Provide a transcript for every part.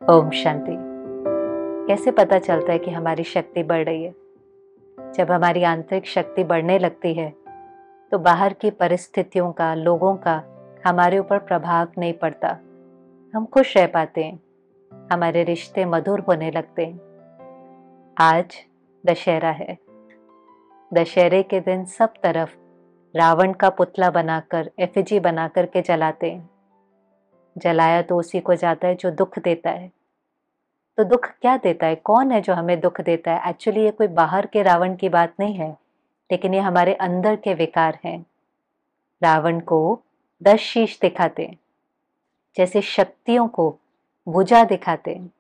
ओम शांति। कैसे पता चलता है कि हमारी शक्ति बढ़ रही है? जब हमारी आंतरिक शक्ति बढ़ने लगती है तो बाहर की परिस्थितियों का, लोगों का हमारे ऊपर प्रभाव नहीं पड़ता। हम खुश रह पाते हैं, हमारे रिश्ते मधुर होने लगते हैं। आज दशहरा है। दशहरे के दिन सब तरफ रावण का पुतला बनाकर, एफिजी बनाकर के जलाते हैं। जलाया तो उसी को जाता है जो दुख देता है। तो दुख क्या देता है? कौन है जो हमें दुख देता है? एक्चुअली ये कोई बाहर के रावण की बात नहीं है, लेकिन ये हमारे अंदर के विकार हैं। रावण को 10 शीश दिखाते हैं, जैसे शक्तियों को भुजा दिखाते हैं।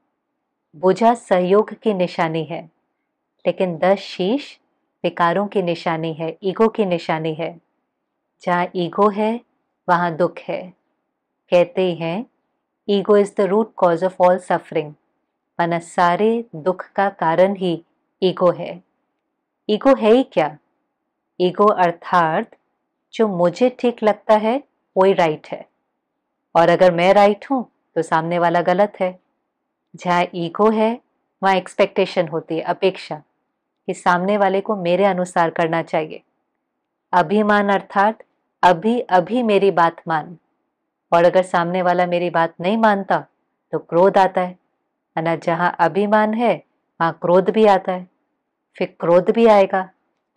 भुजा सहयोग की निशानी है, लेकिन 10 शीश विकारों की निशानी है, ईगो की निशानी है। जहाँ ईगो है वहाँ दुख है। कहते ही हैं ego is the root cause of all suffering, माना सारे दुख का कारण ही ईगो है। ईगो है ही क्या? ईगो अर्थात जो मुझे ठीक लगता है वही राइट है, और अगर मैं राइट हूं तो सामने वाला गलत है। जहाँ ईगो है वहाँ एक्सपेक्टेशन होती है, अपेक्षा कि सामने वाले को मेरे अनुसार करना चाहिए। अभिमान अर्थात अभी अभी मेरी बात मान, और अगर सामने वाला मेरी बात नहीं मानता तो क्रोध आता है। ना जहाँ अभिमान है वहाँ क्रोध भी आता है, फिर क्रोध भी आएगा,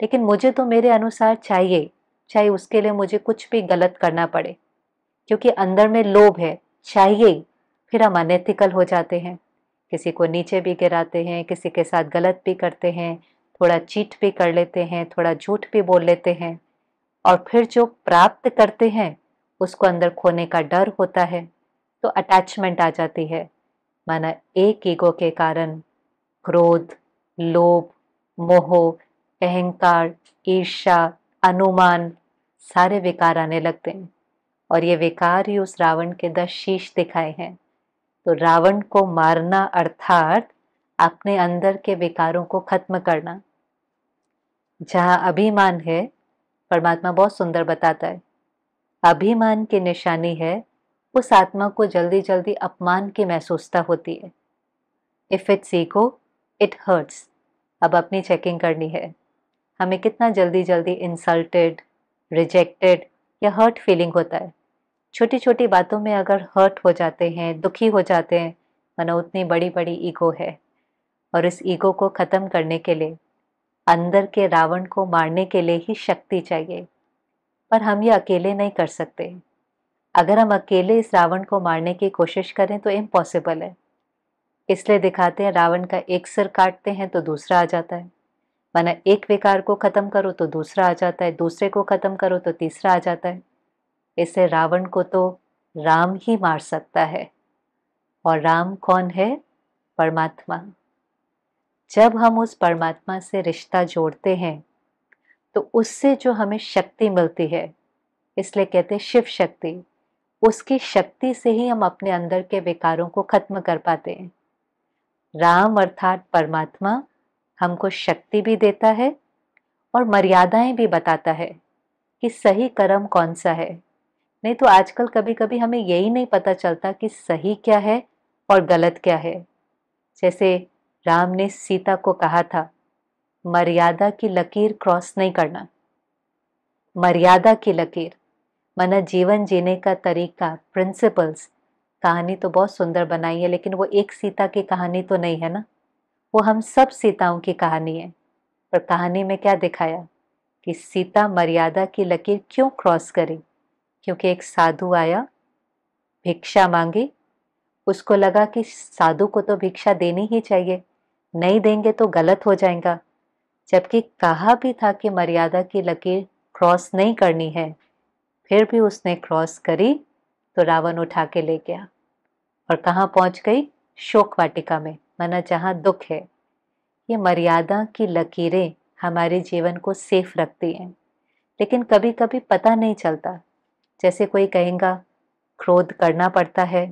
लेकिन मुझे तो मेरे अनुसार चाहिए, चाहे उसके लिए मुझे कुछ भी गलत करना पड़े, क्योंकि अंदर में लोभ है, चाहिए। फिर हम अनएथिकल हो जाते हैं, किसी को नीचे भी गिराते हैं, किसी के साथ गलत भी करते हैं, थोड़ा चीट भी कर लेते हैं, थोड़ा झूठ भी बोल लेते हैं, और फिर जो प्राप्त करते हैं उसको अंदर खोने का डर होता है, तो अटैचमेंट आ जाती है। माना एक ईगो के कारण क्रोध, लोभ, मोह, अहंकार, ईर्ष्या, अनुमान सारे विकार आने लगते हैं, और ये विकार ही उस रावण के 10 शीश दिखाए हैं। तो रावण को मारना अर्थात अपने अंदर के विकारों को खत्म करना। जहाँ अभिमान है, परमात्मा बहुत सुंदर बताता है, अभिमान की निशानी है उस आत्मा को जल्दी जल्दी अपमान की महसूसता होती है। If it's ego it hurts. अब अपनी चेकिंग करनी है, हमें कितना जल्दी जल्दी इंसल्टेड, रिजेक्टेड या हर्ट फीलिंग होता है। छोटी छोटी बातों में अगर हर्ट हो जाते हैं, दुखी हो जाते हैं, मानो उतनी बड़ी बड़ी ईगो है। और इस ईगो को खत्म करने के लिए, अंदर के रावण को मारने के लिए ही शक्ति चाहिए, पर हम ये अकेले नहीं कर सकते। अगर हम अकेले इस रावण को मारने की कोशिश करें तो इम्पॉसिबल है। इसलिए दिखाते हैं, रावण का एक सिर काटते हैं तो दूसरा आ जाता है। माना एक विकार को खत्म करो तो दूसरा आ जाता है, दूसरे को खत्म करो तो तीसरा आ जाता है। इससे रावण को तो राम ही मार सकता है। और राम कौन है? परमात्मा। जब हम उस परमात्मा से रिश्ता जोड़ते हैं तो उससे जो हमें शक्ति मिलती है, इसलिए कहते हैं शिव शक्ति, उसकी शक्ति से ही हम अपने अंदर के विकारों को खत्म कर पाते हैं। राम अर्थात परमात्मा हमको शक्ति भी देता है और मर्यादाएं भी बताता है कि सही कर्म कौन सा है। नहीं तो आजकल कभी कभी हमें यही नहीं पता चलता कि सही क्या है और गलत क्या है। जैसे राम ने सीता को कहा था, मर्यादा की लकीर क्रॉस नहीं करना। मर्यादा की लकीर माना जीवन जीने का तरीका, प्रिंसिपल्स। कहानी तो बहुत सुंदर बनाई है, लेकिन वो एक सीता की कहानी तो नहीं है ना, वो हम सब सीताओं की कहानी है। पर कहानी में क्या दिखाया कि सीता मर्यादा की लकीर क्यों क्रॉस करी? क्योंकि एक साधु आया, भिक्षा मांगी, उसको लगा कि साधु को तो भिक्षा देनी ही चाहिए, नहीं देंगे तो गलत हो जाएगा। जबकि कहा भी था कि मर्यादा की लकीर क्रॉस नहीं करनी है, फिर भी उसने क्रॉस करी तो रावण उठा के ले गया। और कहाँ पहुंच गई? शोक वाटिका में, माना जहाँ दुख है। ये मर्यादा की लकीरें हमारे जीवन को सेफ रखती हैं, लेकिन कभी कभी पता नहीं चलता। जैसे कोई कहेगा क्रोध करना पड़ता है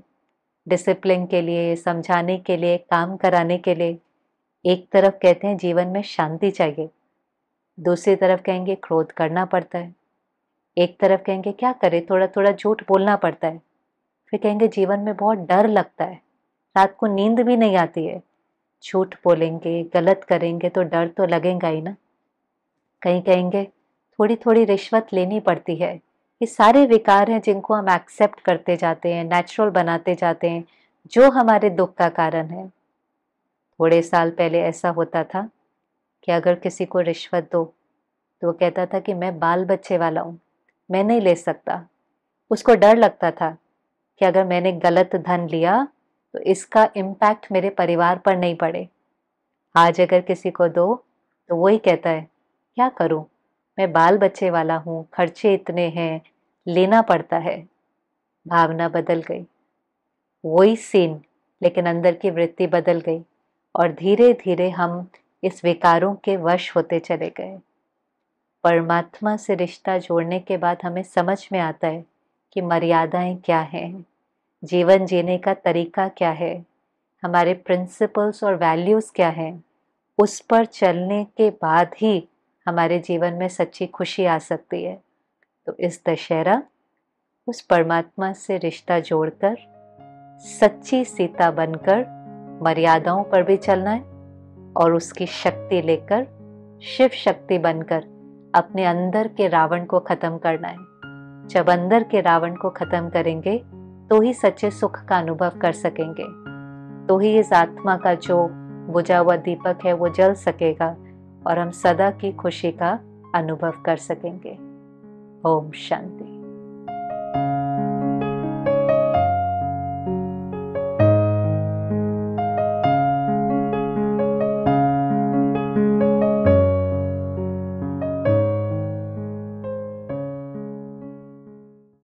डिसिप्लिन के लिए, समझाने के लिए, काम कराने के लिए। एक तरफ कहते हैं जीवन में शांति चाहिए, दूसरी तरफ कहेंगे क्रोध करना पड़ता है। एक तरफ कहेंगे क्या करे, थोड़ा थोड़ा झूठ बोलना पड़ता है, फिर कहेंगे जीवन में बहुत डर लगता है। रात को नींद भी नहीं आती है। झूठ बोलेंगे, गलत करेंगे तो डर तो लगेगा ही ना। कहीं कहेंगे थोड़ी थोड़ी रिश्वत लेनी पड़ती है। ये सारे विकार हैं जिनको हम एक्सेप्ट करते जाते हैं, नेचुरल बनाते जाते हैं, जो हमारे दुख का कारण है। थोड़े साल पहले ऐसा होता था कि अगर किसी को रिश्वत दो तो वो कहता था कि मैं बाल बच्चे वाला हूँ, मैं नहीं ले सकता। उसको डर लगता था कि अगर मैंने गलत धन लिया तो इसका इम्पैक्ट मेरे परिवार पर नहीं पड़े। आज अगर किसी को दो तो वही कहता है क्या करूं, मैं बाल बच्चे वाला हूं, खर्चे इतने हैं, लेना पड़ता है। भावना बदल गई, वही सीन, लेकिन अंदर की वृत्ति बदल गई और धीरे धीरे हम इस विकारों के वश होते चले गए। परमात्मा से रिश्ता जोड़ने के बाद हमें समझ में आता है कि मर्यादाएं क्या हैं, जीवन जीने का तरीका क्या है, हमारे प्रिंसिपल्स और वैल्यूज़ क्या हैं। उस पर चलने के बाद ही हमारे जीवन में सच्ची खुशी आ सकती है। तो इस दशहरा उस परमात्मा से रिश्ता जोड़कर सच्ची सीता बनकर मर्यादाओं पर भी चलना है और उसकी शक्ति लेकर शिव शक्ति बनकर अपने अंदर के रावण को खत्म करना है। जब अंदर के रावण को खत्म करेंगे तो ही सच्चे सुख का अनुभव कर सकेंगे, तो ही इस आत्मा का जो बुझा हुआ दीपक है वो जल सकेगा और हम सदा की खुशी का अनुभव कर सकेंगे। ओम शांति।